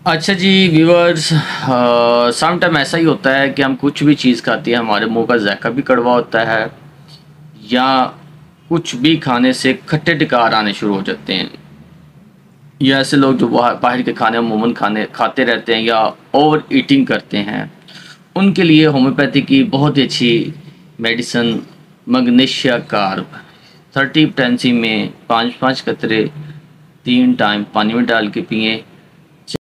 अच्छा जी viewers, some time ऐसा ही होता है कि हम कुछ भी चीज़ खाते हैं, हमारे मुंह का जायका भी कड़वा होता है या कुछ भी खाने से खट्टे टिकार आने शुरू हो जाते हैं। या ऐसे लोग जो बाहर के खाने अमूमन खाते रहते हैं या ओवर ईटिंग करते हैं, उनके लिए होम्योपैथी की बहुत ही अच्छी मेडिसिन मैग्नीशिया कार्ब 30 टेंसी में 5-5 कतरे 3 टाइम पानी में डाल के पिएं।